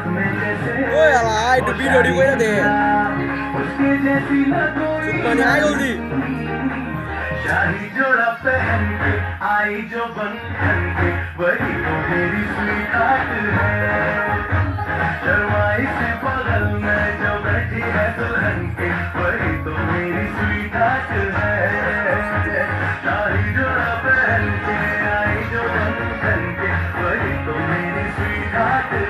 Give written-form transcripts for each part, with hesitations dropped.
Oi, alah, itu video di gue deh. Semuanya ayo di. शाही जोड़ा पहन के आई जो बंधन के वही तो मेरी स्वीट है। शर्माई से बगल में जो बैठी है दुल्हन के वही तो मेरी स्वीट है। शाही जोड़ा पहन के आई जो बंधन के वही तो मेरी स्वीट है।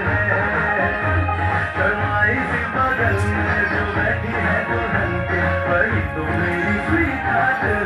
शर्माई से बगल में जो बैठी है दुल्हन के वही तो मेरी स्वीट है।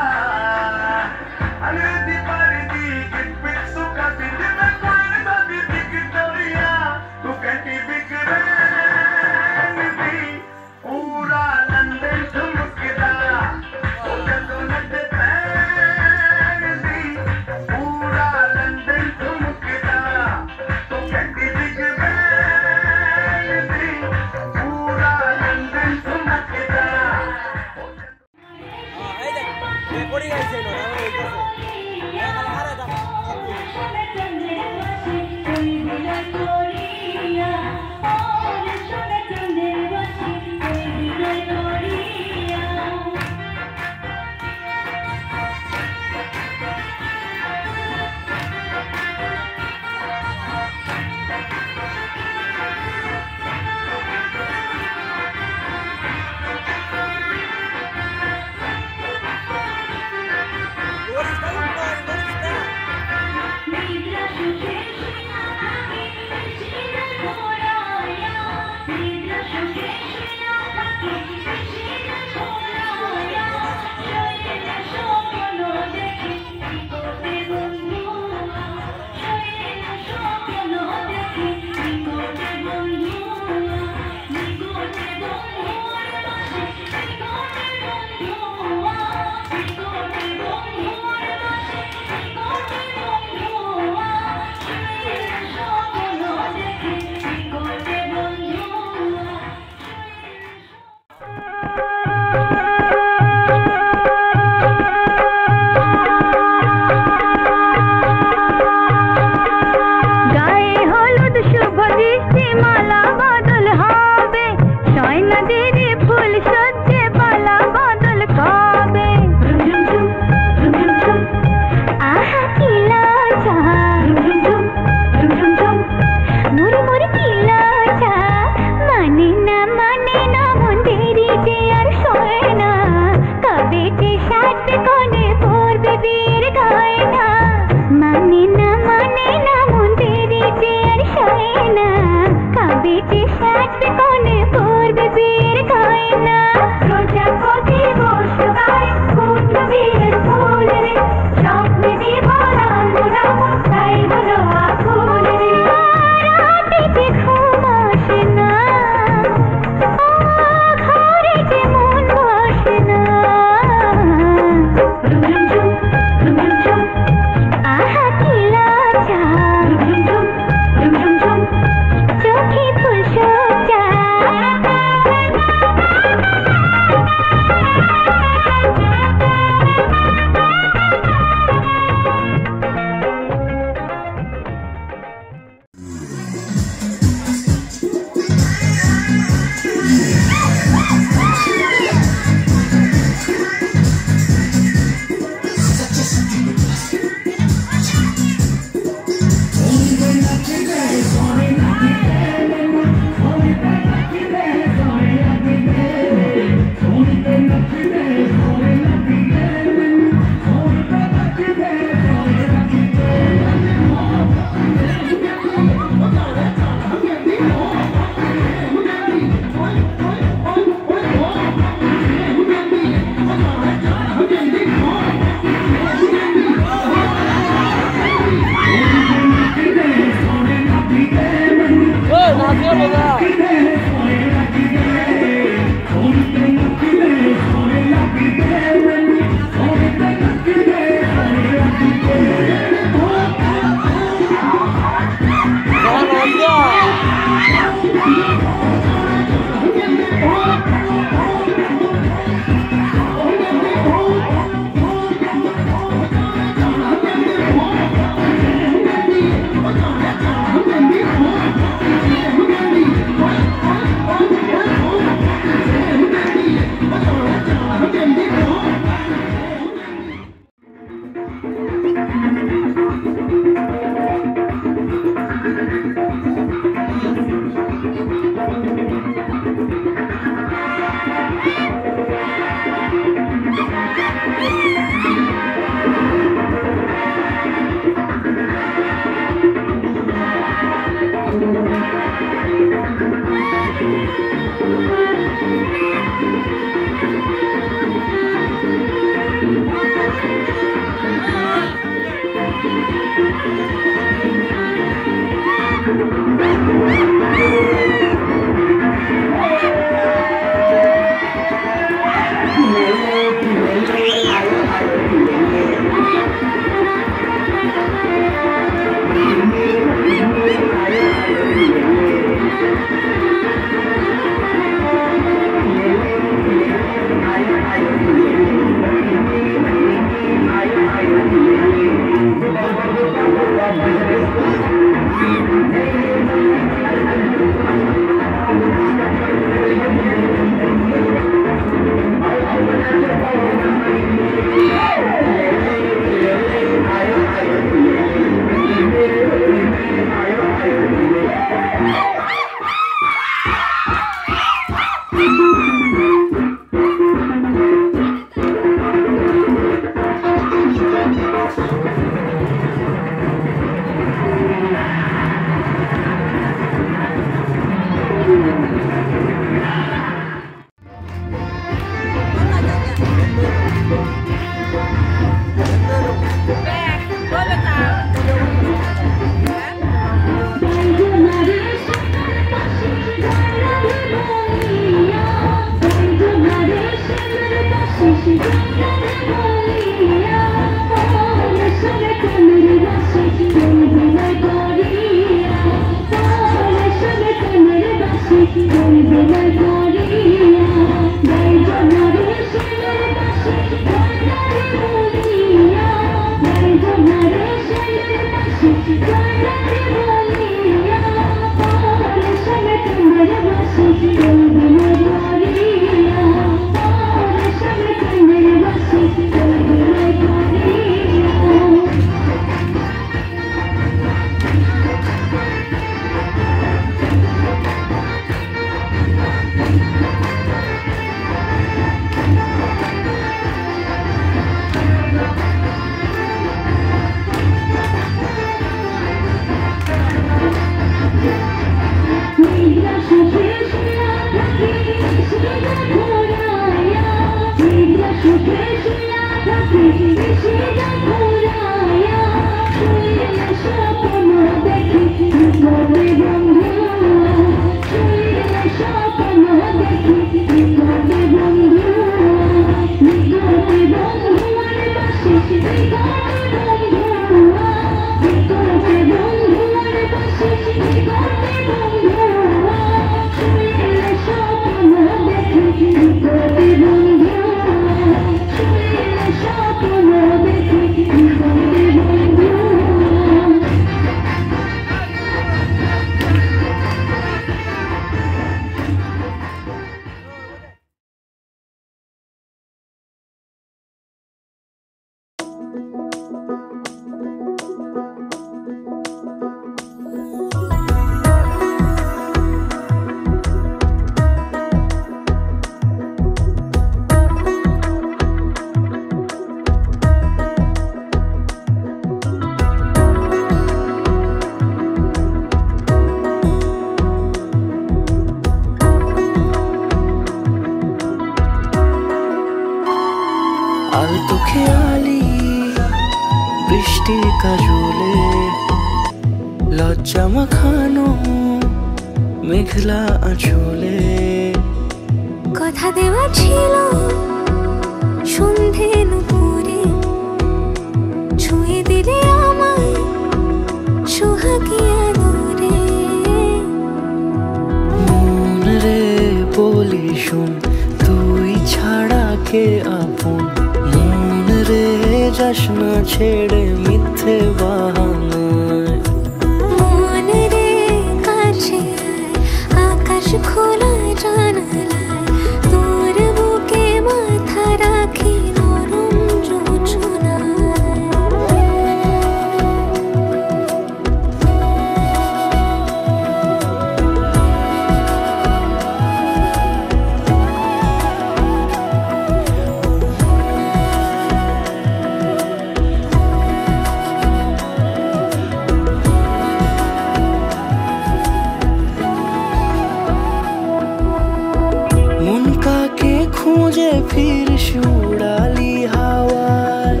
উড়ালি হাওয়ায়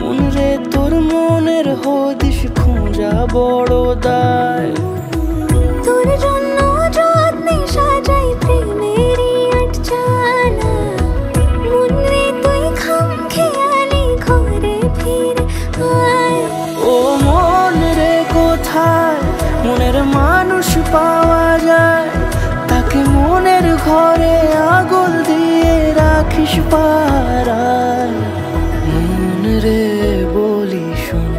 মন রে তোর মনের হদিস বড় দায়। তোর জন্য যত্নে সাজাই প্রেমেরই আটচালা, মনে তুই খাম খেয়ালি ঘরে ফিরে আয়। ও মন রে কোথায় মনের মানুষ পাওয়া যায়, তাকে মনের ঘরে আগুন দিয়ে রাখিস পাহারায়। মন রে বলি শোন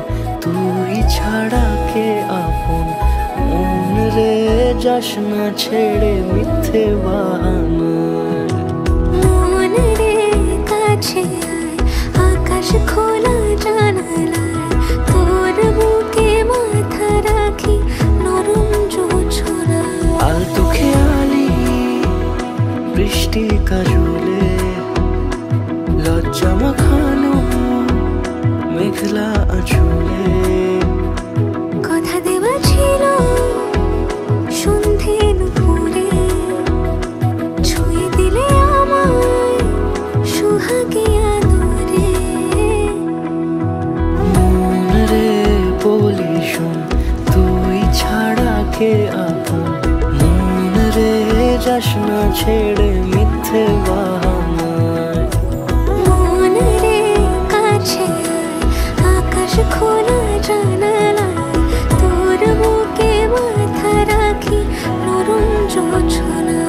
তুই ছাড়া কে আপন, মন রে যাস না ছেড়ে মিথ্যে বাহানায়। মন রে কাছে আয়, আকাশ খোলা জানালায়, তোর বুকে মাথা রাখি নরম জোছনায়। আলতো খেয়ালি বৃষ্টি কাজলে, লজ্জা মাখানো মেঘলা আঁচলে। কথা দেওয়া ছিল সন্ধে দুপুরে, ছুঁয়ে দিলে আমায় সোহাগে আদরে। মন রে বলি শোন তুই ছাড়া কে আপন, মন রে যাস না ছেড়ে মিথ্যে বাহানায়। মন রে কাছে আয়, আকাশ খোলা জানালায়, তোর বুকে মাথা রাখি নরম জোছনায়।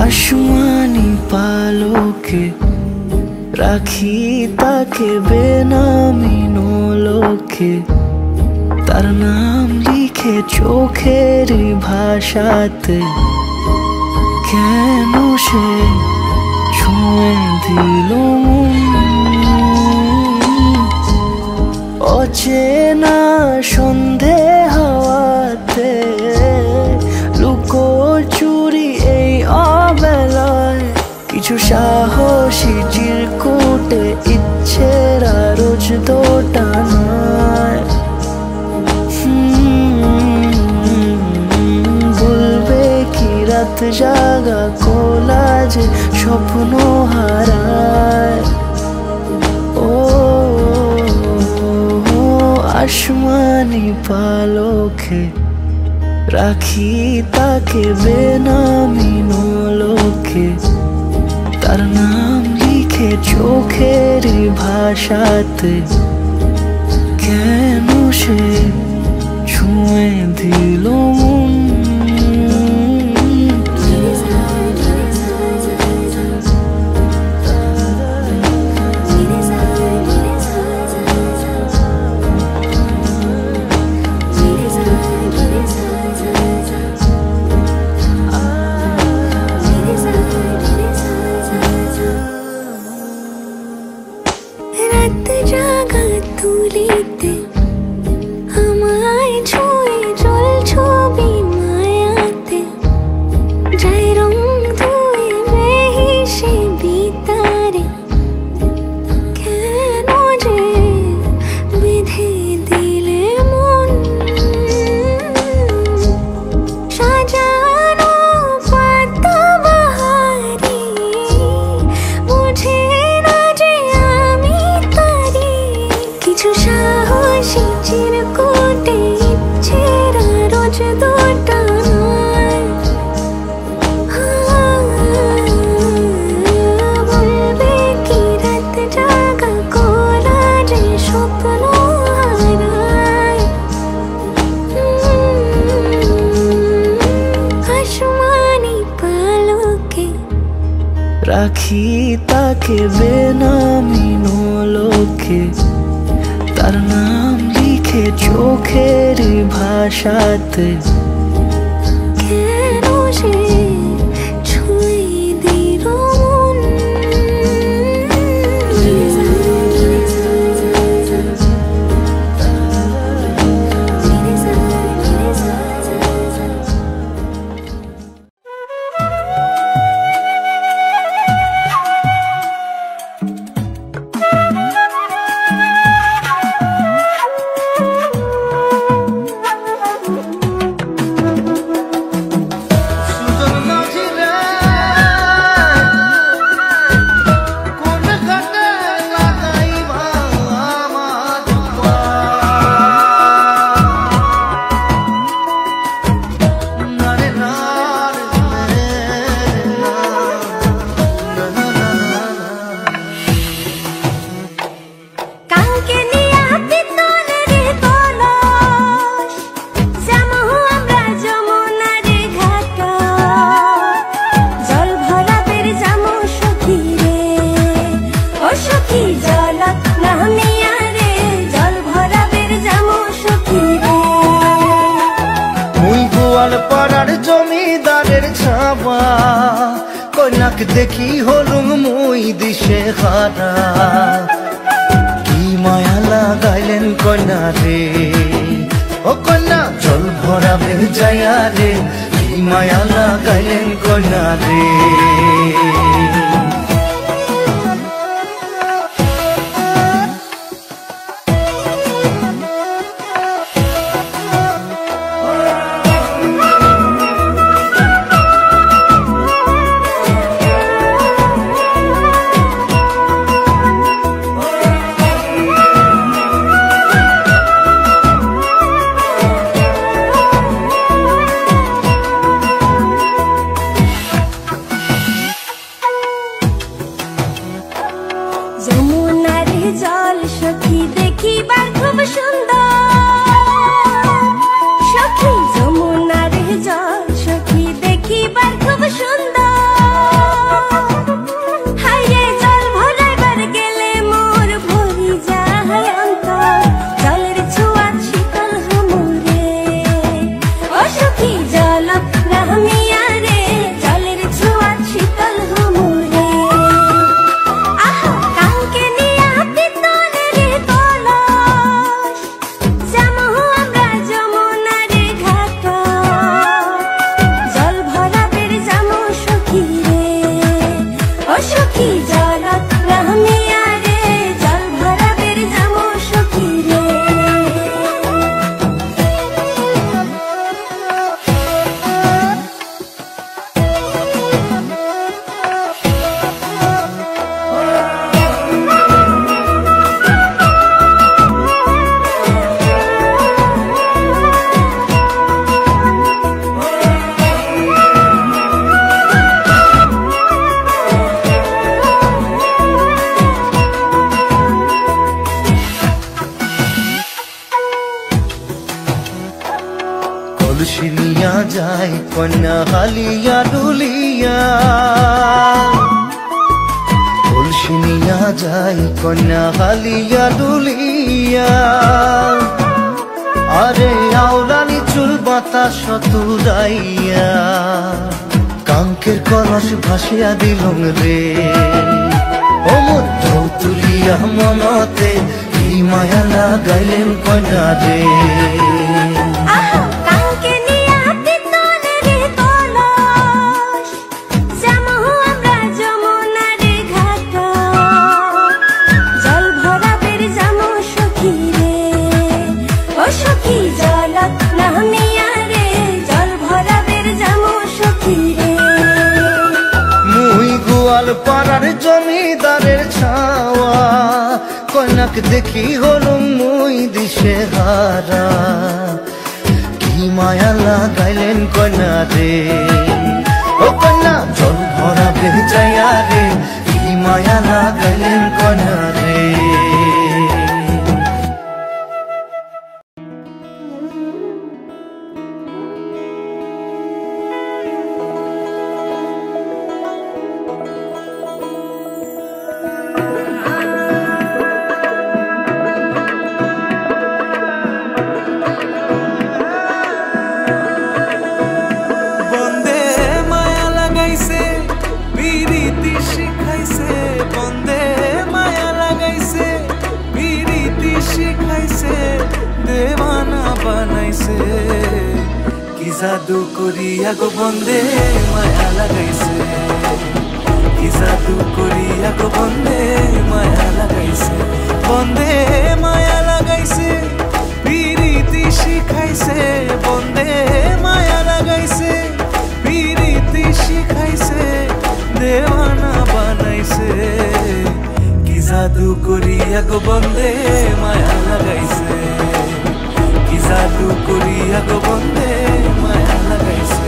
আসমানি পালকে রাখি তাকে বেনামি নোলকে, তার নাম লিখে চোখের ভাষাতে। কেন সে ছুঁয়ে দিল অচেনা সন্ধে হাওয়াতে, লুকো চুরি এই অবেলায়। কিছু সাহসী চিরকুটে ইচ্ছেরা রোজ দোটানায়। বলবে কি রাত জাগা কোলাজে স্বপ্ন হারায়। ও আসমানি পালকে রাখি তাকে বেনামি নোলকে, তার নাম লিখে চোখের ভাষাতে। কেন সে ছুঁয়ে দিল মন। রাত জাগা তুলিতে আমায় ছুঁয়ে জল ছবি মায়াতে, যাই রং ধুয়ে বেহিসে বিতারে। কেন যে বেঁধে দিলে মন, সাজানো পাতা বাহারি, বুঝে না যে আমি তারি। কিছু সাহসী চিরকুটে ইচ্ছেরা রোজ দোটানায়। বলবে কি রাত জাগা কোলাজে স্বপ্ন হারায়। আসমানি পালকে রাখি তাকে বেনামি নোলকে, তার নাম লিখে চোখের ভাষাতে। কেন সে ছুঁয়ে দিল মন। কন্যাক দেখি হলুম মুই দিশে হারা কি মায়া লাগাইলেন কন্যা রে ও কন্যা জল ভরা বেজায়া রে কি মায়া লাগাইলেন কন্যা রে যমুনার জল সখী দেখিবার খুব সুন্দর সখী যমুনার জল সখী দেখিবার খুব সুন্দর হায়রে জল ভরাইবার গেলে মোর ভরি যায় অন্তর জলের ছোঁয়া শীতল হামুরে ও সখী জল রামিয়া রে জলের ছোঁয়া শীতল হামুরে কলসিনিয়া যায় কন্যা হালিয়া ডুলিয়া কলসিনিয়া যায় কন্যা হালিয়া ডুলিয়া আরে আওলানি চুল বাতাস তুরাইয়া কাঙ্কের কলস ভাসিয়া দিলং রে ও মোর ঢৌ তুলিয়া মনতে কি মায়া লাগাইলেন কন্যা রে পাড়ার জমিদারের ছাওয়া কন্যাক দেখি হলুম মুই দিশে হারা কি মায়া লাগাইলেন কন্যা রে ও কন্যা জল ভরা বেজায়া রে কি মায়া লাগাইলেন কন্যা রে जादू करिया गो बंदे माया लगाइसे कि जादू करिया गो बंदे माया लगाइसे बंदे माया लगाइसे पीरीति शिखाइसे बंदे माया लगाइसे पीरीति शिखाइसे देवाना बनाइसे कि जादू करिया गो बंदे माया लगाइसे कि जादू करिया गो बंदे माया लगाइसे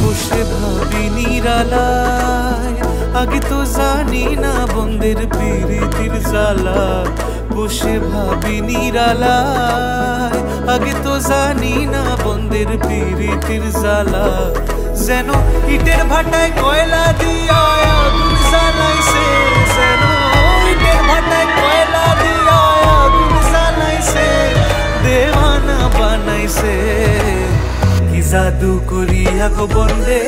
বসে ভাবি নিরালায় আগে তো জানি না বন্ধের প্রীতির জ্বালা বসে ভাবি নিরালায় আগে তো জানি না বন্ধের পিরিতির জ্বালা যেন ইটের ভাটায় কয়লা দিয়া আগুন জ্বালাইছে যেন ইটের ভাটায় কয়লা দিয়া আগুন জ্বালাইছে দেওয়ানা বানাইছে কি জাদু করিয়া গো বন্দে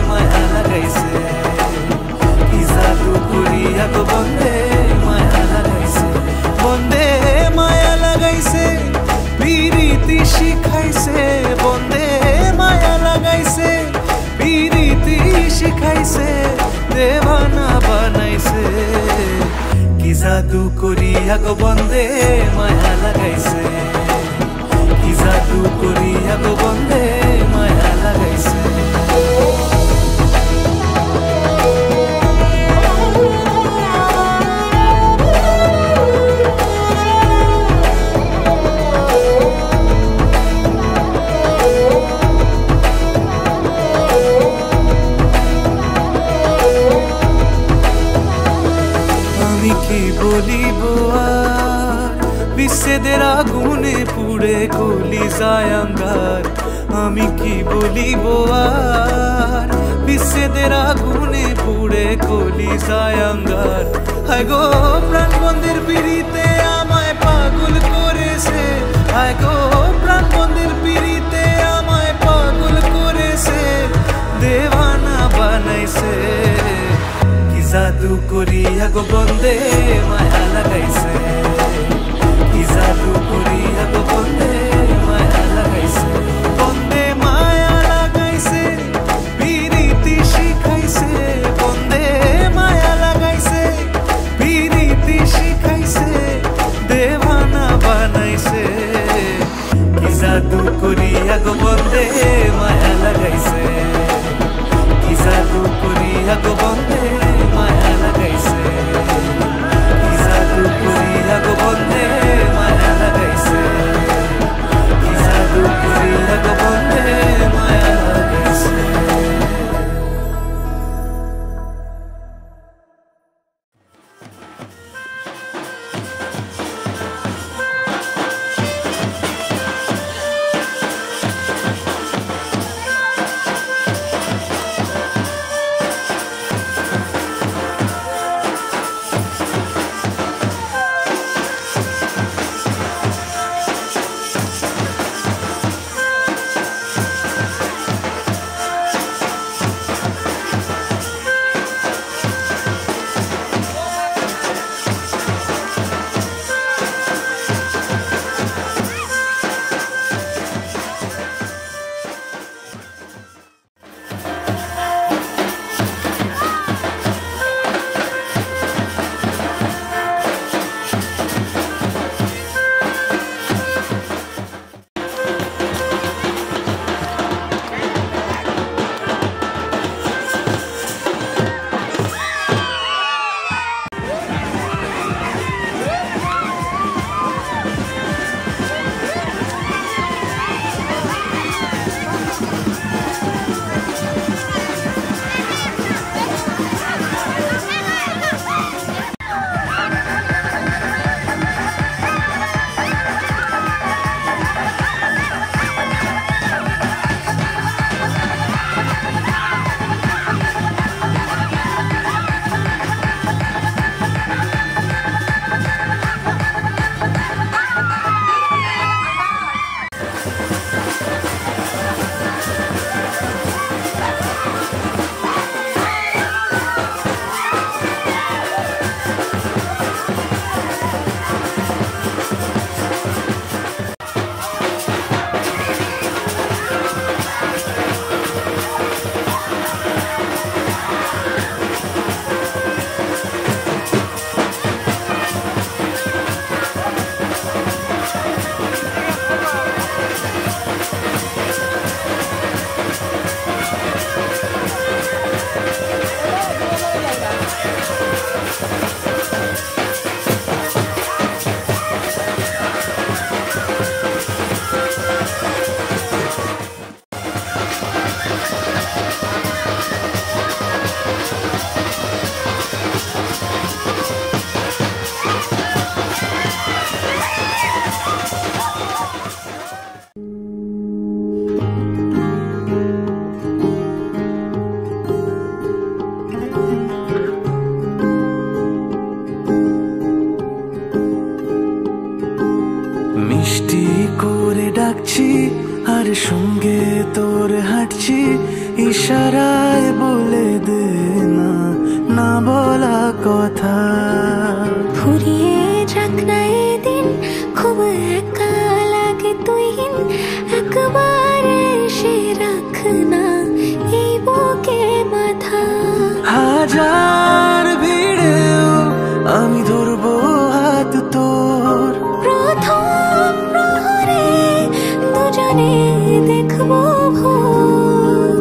মায়া লাগাইছে কি জাদু করিয়া গো বন্দে মায়া লাগাইছে বন্দে মায়া লাগাইছে পিরিতি শিখাইছে বন্দে মায়া লাগাইছে পিরিতি শিখাইছে দেওয়ানা বানাইছে কি জাদু করিয়া গো বন্দে মায়া লাগাইছে কি জাদু করিয়া গো বন্দে মায়া লাগাইছে কি বলিব আর বিচ্ছেদের আগুনে পুড়ে গলি যায় আঙ্গার আমি কি বলিব আর বিচ্ছেদের আগুনে পুড়ে গলি যায় আঙ্গার হায় গো প্রাণ বন্ধের পিড়িতে আমায় পাগল করেছে হায় গো প্রাণ বন্ধের পিড়িতে আমায় পাগল করেছে দেওয়ানা বানাইছে জাদু করিয়া গো বন্দে মায়া লাগাইছে কি জাদু করিয়া গো বন্দে মায়া লাগাইছে বন্দে মায়া লাগাইছে পিরিতি শিখাইছে বন্দে মায়া লাগাইছে পিরিতি শিখাইছে দেওয়ানা বানাইছে কি জাদু করিয়া গো বন্দে মায়া লাগাইছে কি জাদু করিয়া গো বন্দে মায়া লাগাইছে কি জাদু করিয়া ইশারায় বলে দে না না বলা কথা। ফুরিয়ে যাক না এদিন, খুব একা লাগে তুইহীন, একবার এসে রাখ না এই বুকে মাথা। হাজার ভিড়েও আমি ধরবো হাত তোর, প্রথম প্রহরে দুজনে দেখবো ভোর।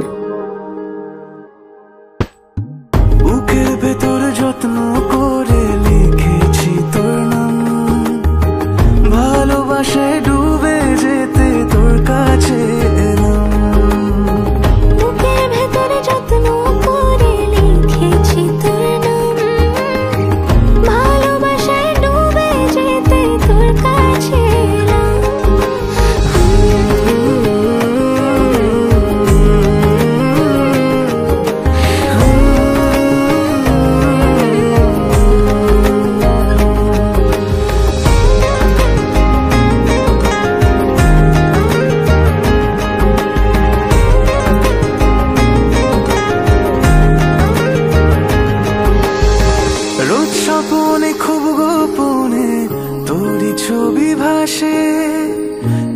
বুকের ভেতর যত্ন করে লিখেছি তোর নাম, ভালোবাসায় ডুবে যেতে তোর কাছে এলাম। বুকের ভেতরে যত্ন করে লিখেছি তোর নাম, ভালোবাসায় ডুবে যেতে তোর কাছে এলাম। রোজ স্বপনে খুব গোপনে তোরই ছবি ভাসে,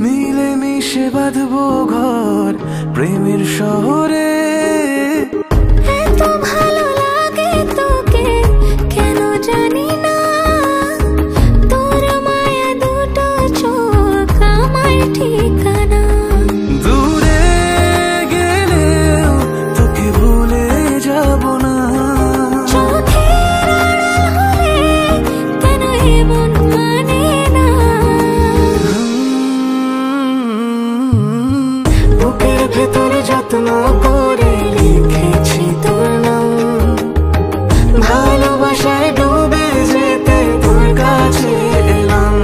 মিলে মিশে বাঁধবো ঘর প্রেমের শহরে। এত ভালো লাগে তোকে কেন জানি না, তোর মায়া দুটো চোখ আমার ঠিকানা। দূরে গেলেও তোকে ভুলে যাব না, চোখের আড়াল হলে কেন এমন মানে না। বুকের ভেতর যত্ন করে লিখেছি তোর নাম, ভালোবাসায় ডুবে যেতে তোর কাছে এলাম।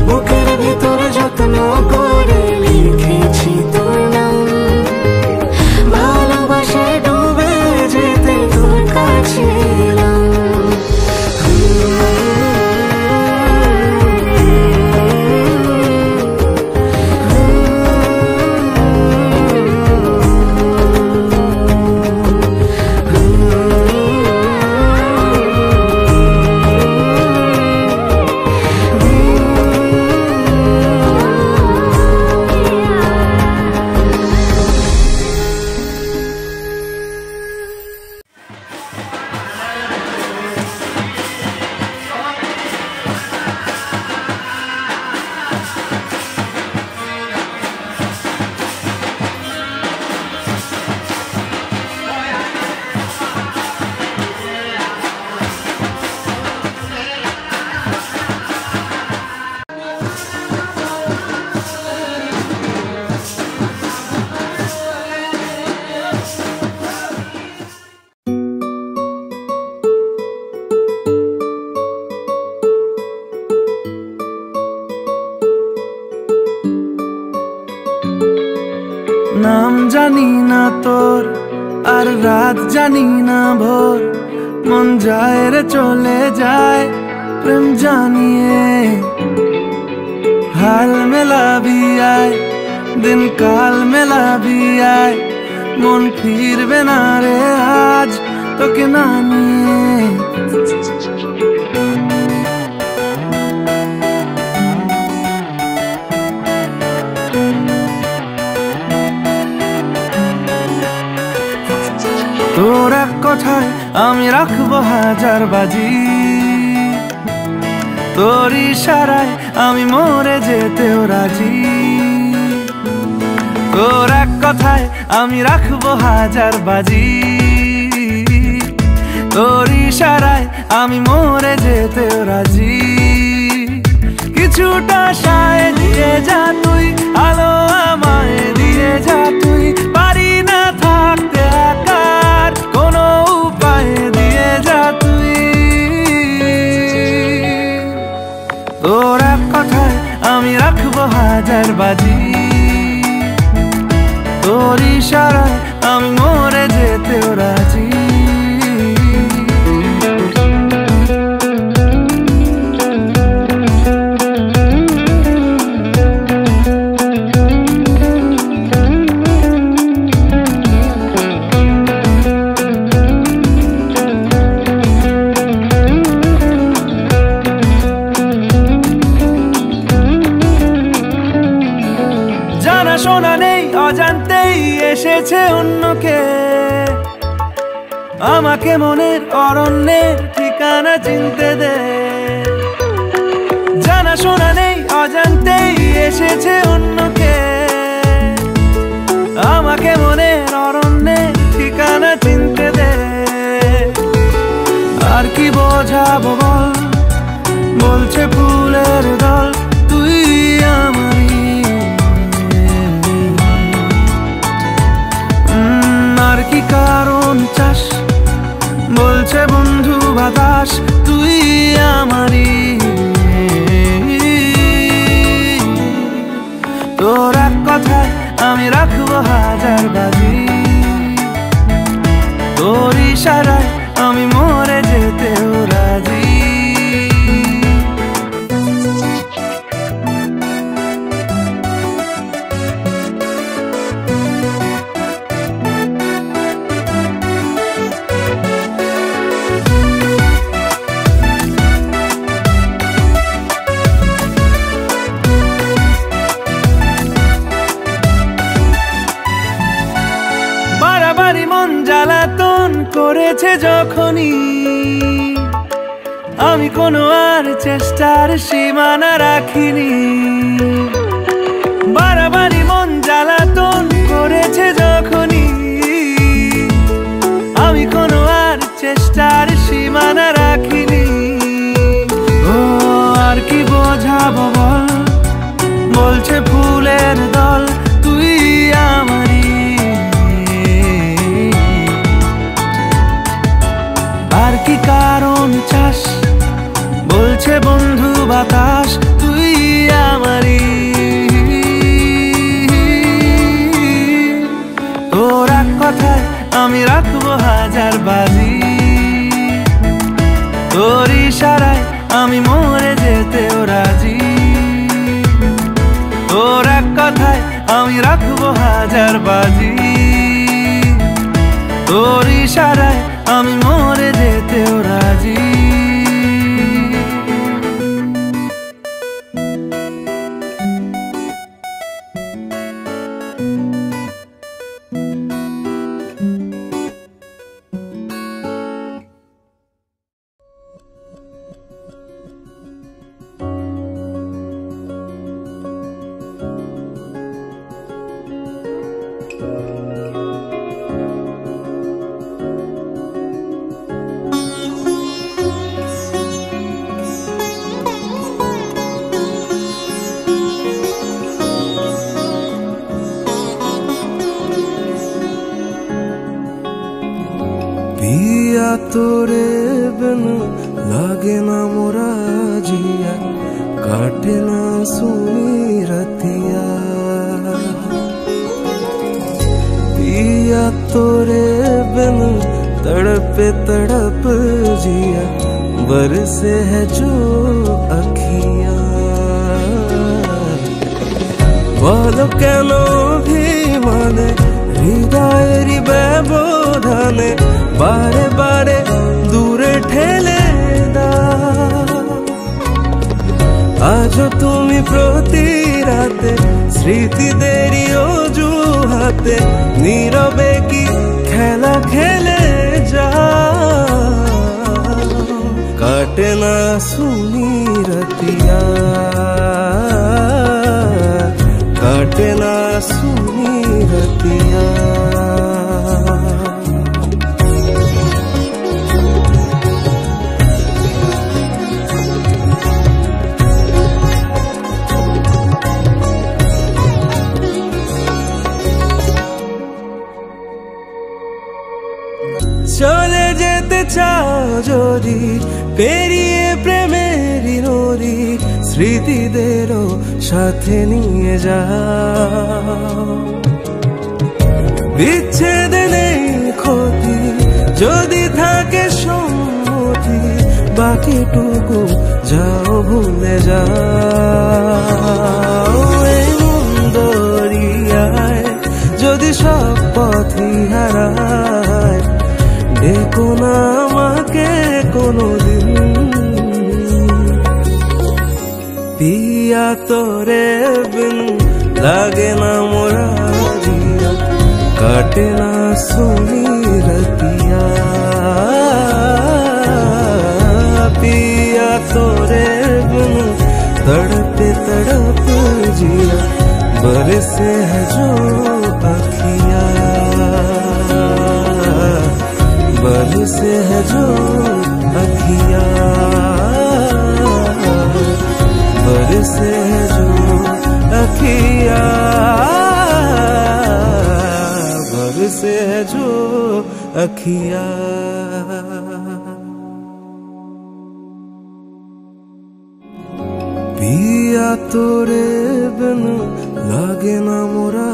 বুকের ভেতর যত্ন করে লিখেছি তোর নাম, ভালোবাসায় ডুবে যেতে তোর কাছে এলাম। নাম জানি না তোর আর রাত জানি না ভোর, মন যায় রে চলে যায় প্রেম জানিয়ে। হাল মেলাবি আয় দিন কাল মেলাবি আয়, মন ফিরবে না রে আজ তোকে না নিয়ে। তোর এক কথায় আমি রাখবো হাজার বাজি, তোর ইশারায় আমি মরে যেতেও রাজি। তোর এক কথায় আমি রাখবো হাজার বাজি, তোর ইশারায় আমি মরে যেতেও রাজি। কিছুটা সায় দিয়ে যা তুই, আলো আমায় দিয়ে যা তুই, পারি না থাকতে একার কোনো উপায় দিয়ে যা তুই। তোর এক কথায় আমি রাখবো হাজার বাজি, তোর ইশারায় আমি মরে যেতেও রাজি। এসেছে অন্যকে আমাকে মনের অরণ্যের ঠিকানা চিনতে দে জানা শোনা নেই অজান্তেই এসেছে অন্যকে আমাকে মনের অরণ্যের ঠিকানা চিনতে দে আর কি বোঝাবো বল বলছে ফুলের দল তুই আমারই আর কি কারণ চাস বলছে বন্ধু বাতাস তুই আমারই তোর এক কথায় আমি রাখবো হাজার বাজি তোর ইশারায় আমি মরে যেতেও রাজি বাড়াবাড়ি মন জ্বালাতন করেছে যখনই আমি কোনো আর চেষ্টার সীমানা রাখিনি বাড়াবাড়ি মন জ্বালাতন করেছে যখনই আমি কোনো আর চেষ্টার সীমানা রাখিনি ও আর কি বোঝাবো বল বলছে ফুলের দল তুই আমারই আর কি কারণ চাস বলছে বন্ধু বাতাস তুই আমারই তোর এক কথায় আমি রাখবো হাজার বাজি তোর ইশারায় আমি মরে যেতেও রাজি তোর এক কথায় আমি রাখবো হাজার বাজি তোর ইশারায় আমি মরে যেতেও রাজি पिया तोरे बिन लागे ना मोरा जिया काटे ना सुनी रतिया पिया तोरे बिन तड़पे तड़प जिया बरसे है जो अखियां बोलो केनो भी माने हृदय ব্যবধানে বারে বারে দূরে ঠেলে দাও আজও তুমি প্রতি রাতে স্মৃতিদেরই অজুহাতে নীরবে কি খেলা খেলে যাও কাটে না সুনি রতিয়া काटे ना सुनी रतिया चले जेते चाओ जोरी पेरिए प्रेमेरी नोरी স্মৃতিদেরও সাথে নিয়ে যাও বিচ্ছেদে নেই ক্ষতি যদি থাকে সম্মতি বাকিটুকু যাও ভুলে যাও এই মন দরিয়ায় যদি সব পথই হারায় ডেকো না আমাকে কোনোদিন पिया तोरे बिन लागे ना मोरा जिया काटे ना सोनी रतिया पिया तोरे बिन तड़पे तड़प जिया बरसे है जो अखिया बरसे है जो अखिया बरसे है जो अखिया बरसे है जो अखिया पिया तोरे बिन लागे ना मोरा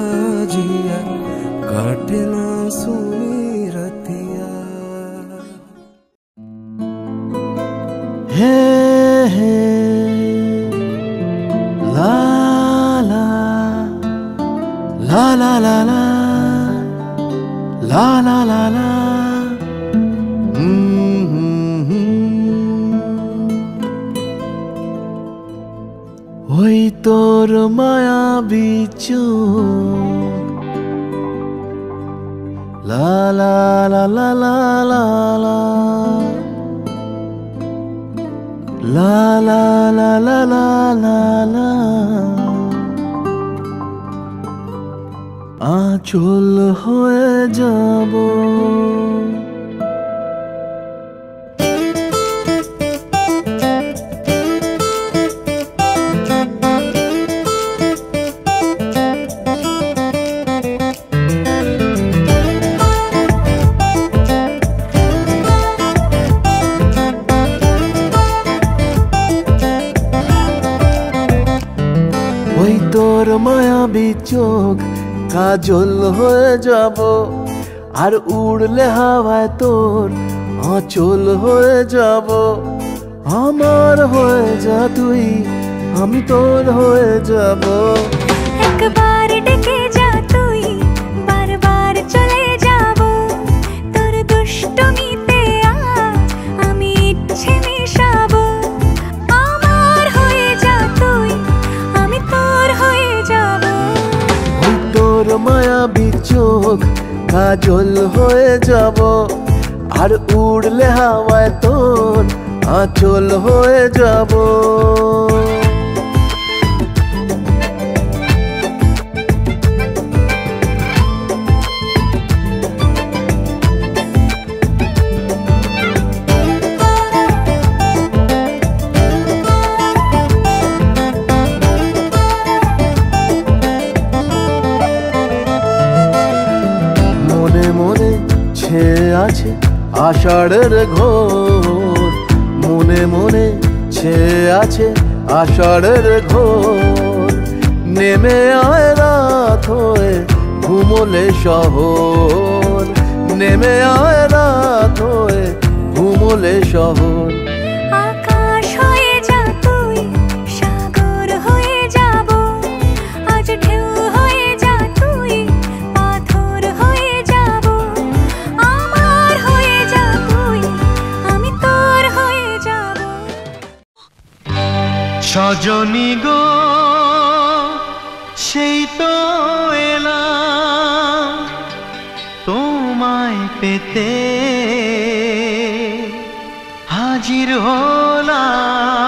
जिया काटे ना सोनी रतिया हे हे ला ला ला ला ला ला ला ला ला ला ওই তোর মায়াবী চোখ লা লা লা লা লা লা লা লা লা লা লা লা লা লা আঁচল হয়ে যাব ওই তোর মায়াবী চোখ কাজল হয়ে যাব আর উড়লে হাওয়ায় তোর আঁচল হয়ে যাব আমার হয়ে যা তুই আমি তোর হয়ে যাব একবার ডেকে যা তুই বারবার চলে যাব তোর দুষ্টমিতে আজ আমি ইচ্ছে মেশাবো আমার হয়ে যা তুই আমি তোর হয়ে যাব ওই তোর মায়াবী চোখ কাজল হয়ে যাব আর উড়লে হাওয়ায় তোর আঁচল হয়ে যাব মনে মনে ছেয়ে আছে আষাঢ়ের ঘোর মনে মনে ছেয়ে আছে আষাঢ়ের ঘোর নেমে আয় রাত হয়ে ঘুমোলে শহর নেমে আয় রাত হয়ে ঘুমোলে শহর আকাশ হয়ে যা তুই সাগর হয়ে যাব আজ ঢেউ হয়ে যা তুই পাথর হয়ে যাব আমার হয়ে যা তুই আমি তোর হয়ে যাব সজনী গো সেই তো এলাম তোমায় পেতে হাজির হলাম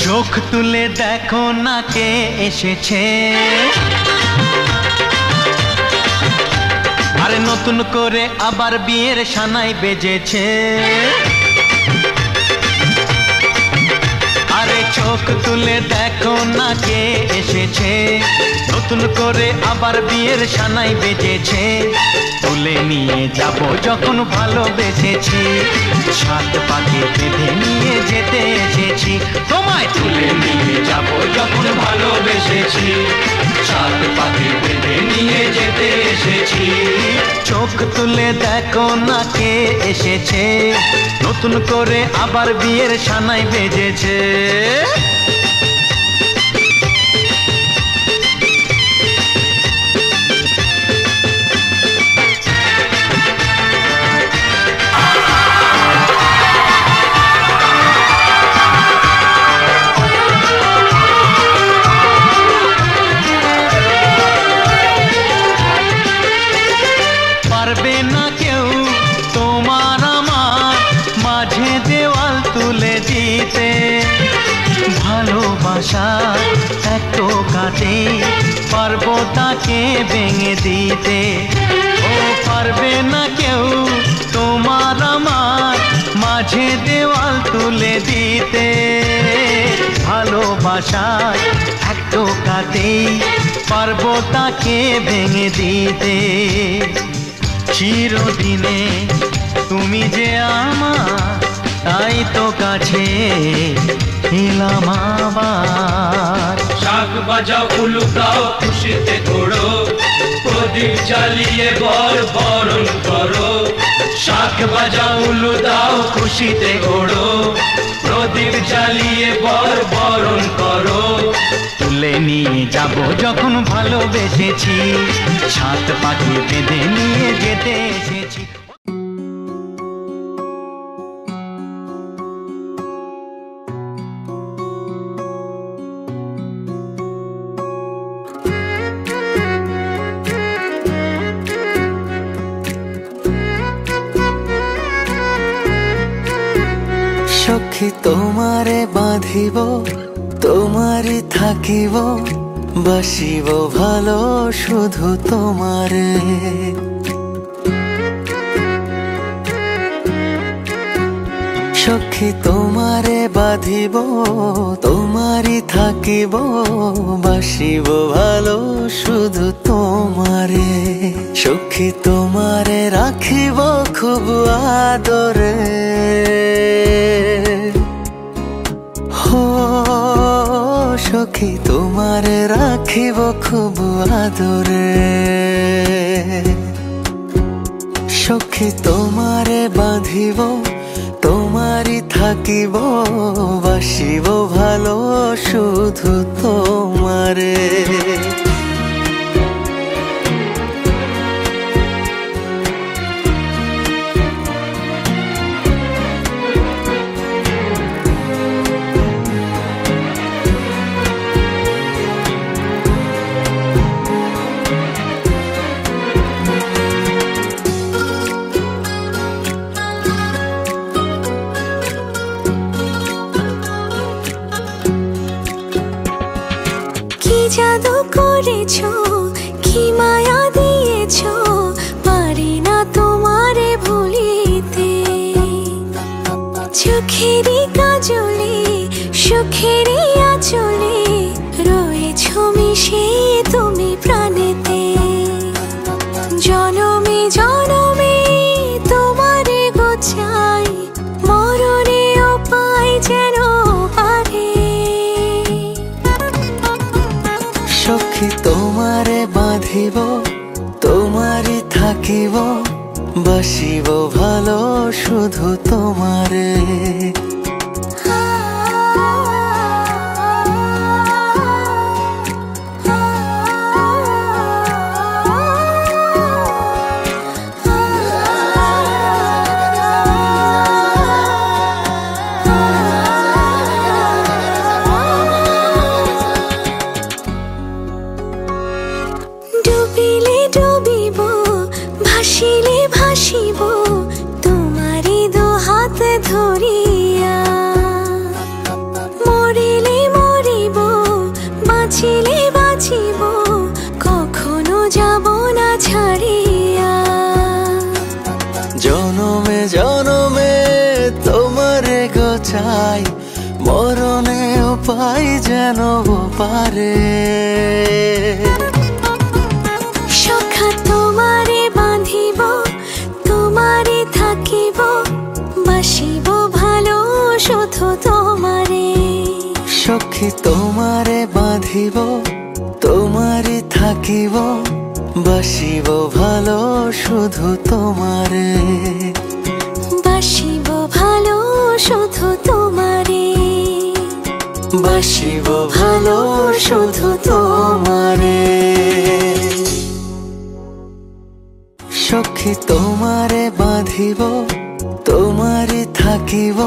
চোখ তুলে দেখো না কে এসেছে আরে নতুন করে আবার বিয়ের সানাই বেজেছে আরে চোখ তুলে দেখো না কে এসেছে, নতুন করে আবার বিয়ের সানাই বেজেছে। তুলে নিয়ে যাব যখন ভালোবেসেছি, সাত পাকে বেঁধে নিয়ে যেতে এসেছি। তোমায় তুলে নিয়ে যাব যখন ভালোবেসেছি, সাত পাকে বেঁধে নিয়ে যেতে এসেছি। চোখ তুলে দেখো না কে এসেছে, নতুন করে আবার বিয়ের সানাই বেজেছে। পারবে না কেউ তোমার আমার মাঝে দেওয়াল তুলে দিতে, ভালোবাসা এত কাটে পারবো তাকে ভেঙে দিতে। ও পারবে না কেউ তোমার আমার মাঝে দেওয়াল তুলে দিতে, ভালোবাসা এত কাটে পারবো তাকে ভেঙে দিতে। চিরদিনে তুমি যে আমার, তাই তো কাছে এলাম আবার। শাক বাজাও উলু দাও খুশিতে ঘোড়ো, প্রদীপ জ্বালিয়ে বরণ করো। শাক বাজাও উলু দাও খুশিতে ঘোড়ো, প্রদীপ জ্বালিয়ে বরণ করো। তুলে নিয়ে যাব যখন ভালোবেসেছি, সাত পাকে বেঁধে নিয়ে যেতে এসেছি। সখী তোমারে বাঁধিব, তোমারে থাকিব, বাসিব ভালো শুধু তোমারে। সখী তোমারে বাঁধিব, তোমারে থাকিব, বাসিব ভালো শুধু তোমারে। সখী তোমারে রাখিব খুব আদরে, সখী তোমারে রাখিব খুব আদরে। সখী তোমারে বাঁধিব, তোমারি থাকিব, বাসিব ভালো শুধু তোমারে। জাদু করেছো, কি মায়া দিয়েছো, পারি না তোমারে ভুলিতে। চোখেরই কাজলে সুখেরই আঁচলে রয়েছো মিশে তুমি প্রাণেতে। জনমে জনমে তোমারে গোছাই, মরণেও পাই যেন পারে। সখী তোমারে বাঁধিব, তোমারে থাকিব, বাসিব ভালো শুধু তোমারে। ডুবিলে ডুবিব, ভাসিলে ভাসিব, তোমারি দু হাত ধরিয়া। মরিলে মরিব, বাঁচিলে বাঁচিব, কখনো যাব না ছাড়িয়া। জনমে জনমে তোমারে গোছাই, মরণেও পাই যেন পারে। সখা তোমারে বাঁধিব, তোমারে থাকিব, বাসিব ভালো শুধু তোমারে। সখী তোমারে বাঁধিব, তোমারে থাকিব, বাসিব ভালো শুধু তোমারে। বাসিব ভালো শুধু তোমারে। বাসিব ভালো শুধু তোমারে। সখী তোমারে বাঁধিব, তোমারে থাকিব,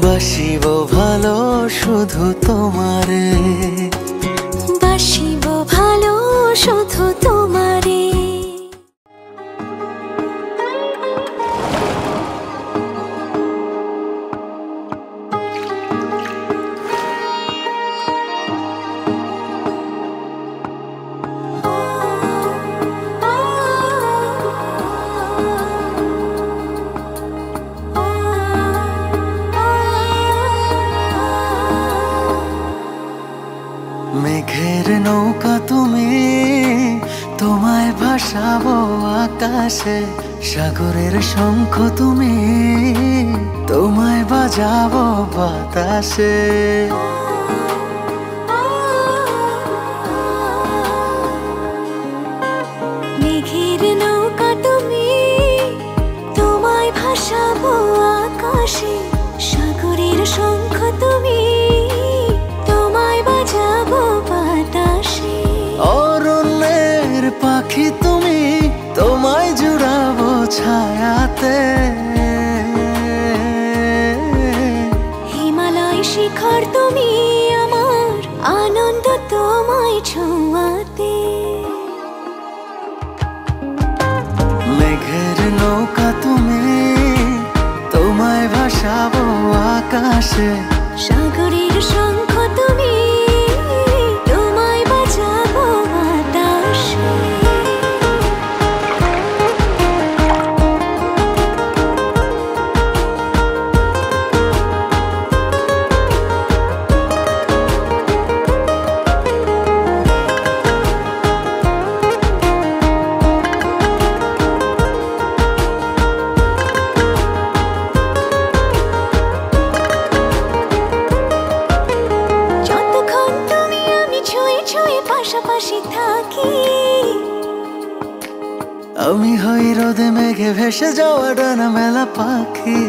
বাসিব ভালো শুধু তোমারে। বাসিব ভালো শুধু তোমারে। মেঘের নৌকা তুমি, তোমায় ভাসাবো আকাশে। সাগরের শঙ্খ তুমি, তোমায় বাজাবো বাতাসে। মেঘের নৌকা তুমি, তোমায় ভাসাবো আকাশে। সাগরের শঙ্খ তুমি, তোমায় বাজাবো বাতাসে। অরণ্যের পাখি তুমি, তোমায় জুড়াবো ছায়াতে। হিমালয় শিখর তুমি, আমার আনন্দ তোমায় ছোঁয়াতে। মেঘের নৌকা তুমি, তোমায় ভাসাবো আকাশে। সাগরের শঙ্খ তুমি, তোমায় বাজাবো বাতাসে। যতক্ষণ তুমি আমি ছুঁয়ে ছুঁয়ে পাশাপাশি থাকি, আমি হই রোদে মেঘে ভেসে যাওয়া ডানা মেলা পাখি।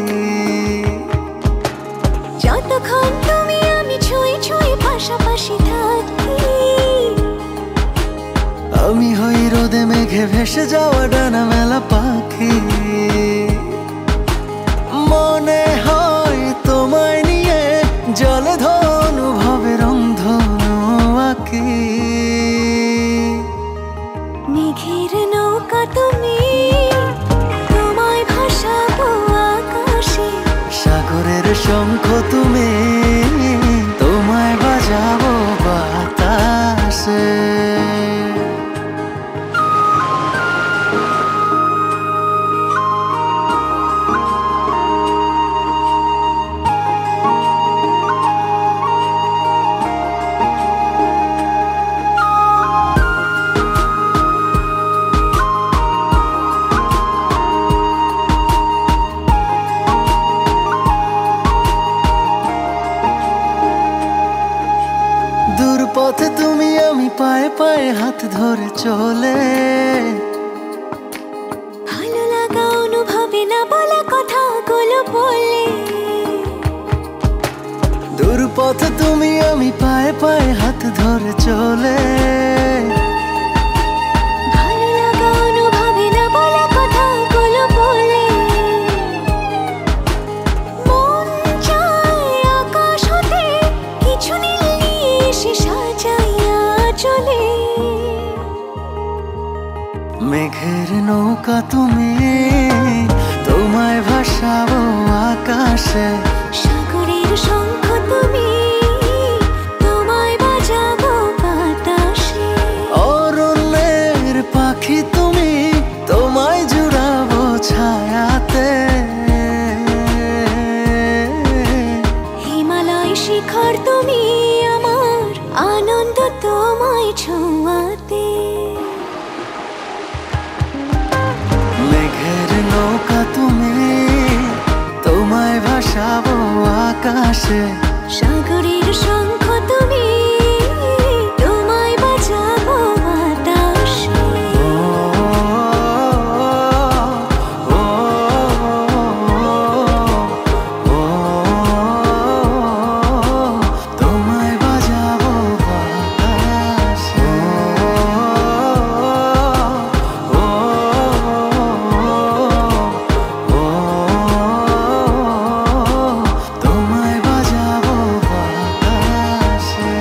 যতক্ষণ তুমি আমি ছুঁয়ে ছুঁয়ে পাশাপাশি থাকি, আমি হই রোদে মেঘে ভেসে যাওয়া ডানা মেলা পাখি। মনে হয় তোমায় নিয়ে জলে ধনুভাবে রংধনু আঁকি। মেঘের নৌকা তুমি, তোমায় ভাসাবো আকাশে। সাগরের শঙ্খ তুমি, তোমায় বাজাবো বাতাসে। দূর পথে তুমি আমি পায়ে পায়ে হাত ধরে চলে। ভালো লাগা অনুভবে না বলা কথাগুলো বলে। দূর পথে তুমি আমি পায়ে পায়ে হাত ধরে চলে। ভালো লাগা অনুভবে না বলা কথাগুলো বলে। মন চায় আকাশ হতে কিছু নীল নিয়ে এসে সাজাইয়া চলে। মেঘের নৌকা তুমি, তোমায় ভাসাবো আকাশে। সাগরের শঙ্খ তুমি, তোমায় বাজাবো বাতাসে। অরণ্যের পাখি তুমি, তোমায় জুড়াবো ছায়াতে। হিমালয় শিখর আর তুমি আমার আনন্দ তোমায় ছোঁয়াতে। মেঘের নৌকা তুমি, তোমায় ভাসাবো আকাশে। সাগরের শঙ্খ তুমি, তোমায় বাজাবো বাতাসে। তোমায় বাজাবো বাতাসে। তোমায় বাজাবো বাতাসে।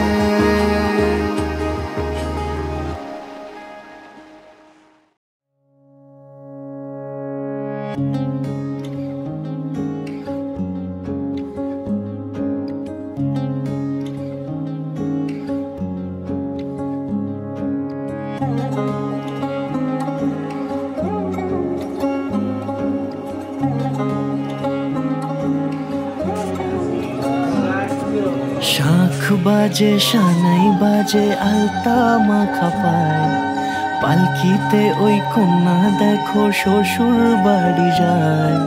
শাঁখ বাজে সানাই বাজে আলতা মাখা পায়, পালকিতে ওই কন্যা দেখো শ্বশুর বাড়ি যায়।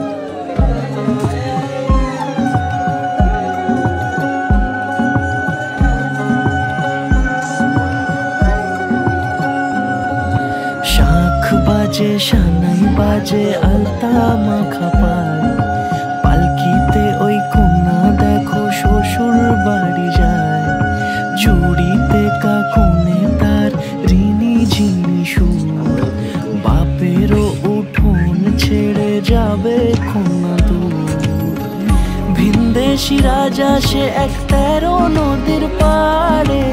শাঁখ বাজে সানাই বাজে আলতা মাখা পায়, পালকিতে ওই কন্যা দেখো শ্বশুর বাড়ি যায়। জুড়িতে কাকনে তার ঋণী ঝিনি সুর, বাপেরও উঠোন ছেড়ে যাবে কন্যা দূর। ভিনদেশি রাজা সে এক 13 নদীর পাড়ে,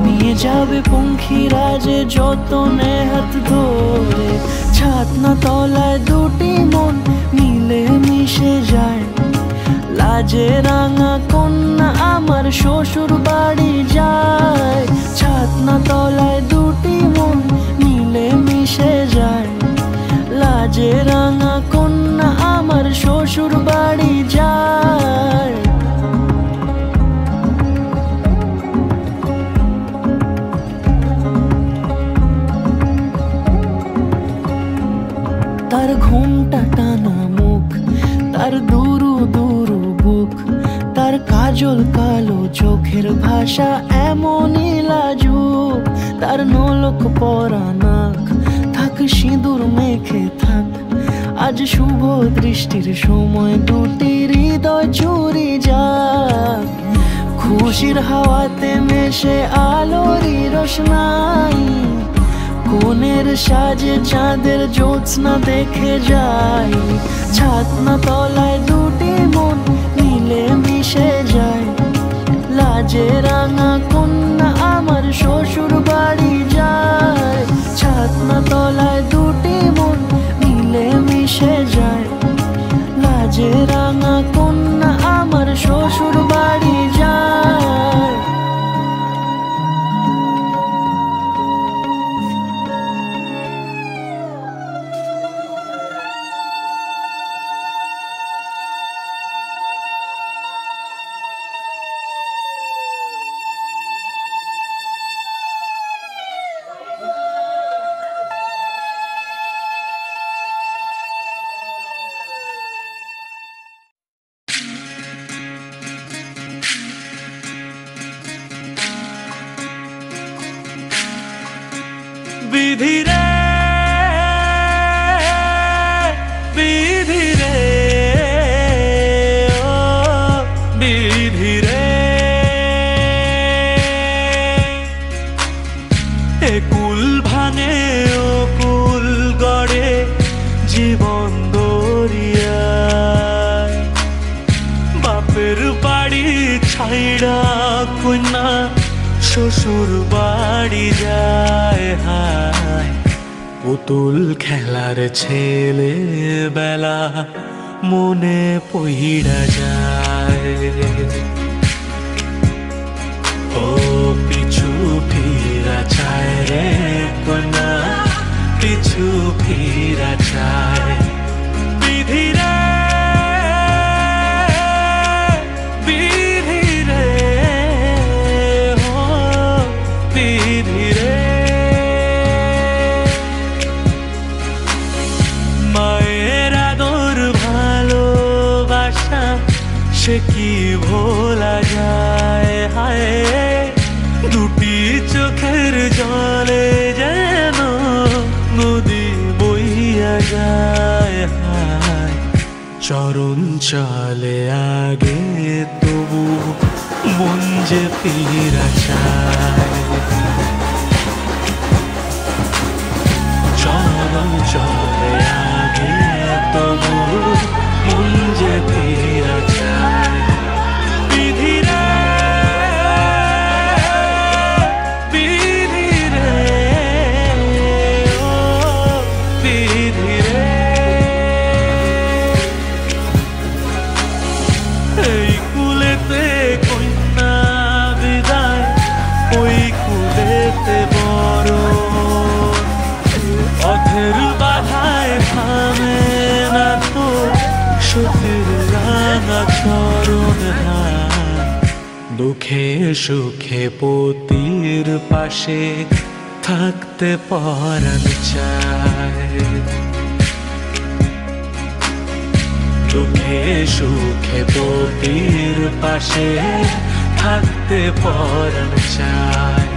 নিয়ে যাবে পঙ্খী রাজে যতনে হাত ধরে। ছাতনা তলায় দুটি মন মিলে মিশে যায়, লাজে রাঙা কন্যা আমার শ্বশুর বাড়ি যায়। ছাতনা তলায় দুটি মন মিলে মিশে যায়, লাজে রাঙা কন্যা আমার শ্বশুর বাড়ি যায়। তার ঘুমটা টানা মুখ, তার দুরু দুরু বুক, তার কাজল কালো চোখের ভাষা এমনই লাজুক। তার নোলক পরা নাক, থাক সিঁদুর মেখে থাক। আজ শুভ দৃষ্টির সময় দুটি হৃদয় চুরি যাক। খুশির হাওয়াতে মেশে আলোরই রোশনাই, কোণের সাজে চাঁদের জ্যোৎস্না দেখে যাই। ছাতনা তলায় দুটি মন মিলে মিশে যায়, লাজে রাঙা কন্যা আমার শ্বশুর বাড়ি যায়। ছাতনা তলায় দুটি মন মিলে মিশে যায়, লাজে রাঙা কন্যা আমার শ্বশুর বাড়ি যায়। বিধি রে বিধি রে ও বিধি রে, এ কুল ভাঙে ও কুল গড়ে জীবন দরিয়ায়। বাপের বাড়ি ছাইড়া কন্যা শ্বশুর বাড়ি যায়। হায় পুতুল খেলার ছেলে বেলা মনে পইড়া যায়। ও পিছু ফিরা চায় রে কন্যা, পিছু ফিরা চায়। বিধি রে বিধি রে সে কি ভোলা যায় হায় দুটি চোখের জলে যেন নদী বইয়া যায় হায় চরণ চলে আগে তবু মন যে ফিরা চায় চরণ চলে আগে তবু মন যে ফিরা চায় বিধিরে বিধিরে ও বিধিরে এই কুলেতে কন্যা বিদায় ওই কুলেতে বড় পথের বাধায় থামে না তো সতীর রাঙা চরণ দুঃখে সুখে পতির পাশে থাকতে পরাণ চায় দুঃখে সুখে পতির পাশে থাকতে পরাণ চায়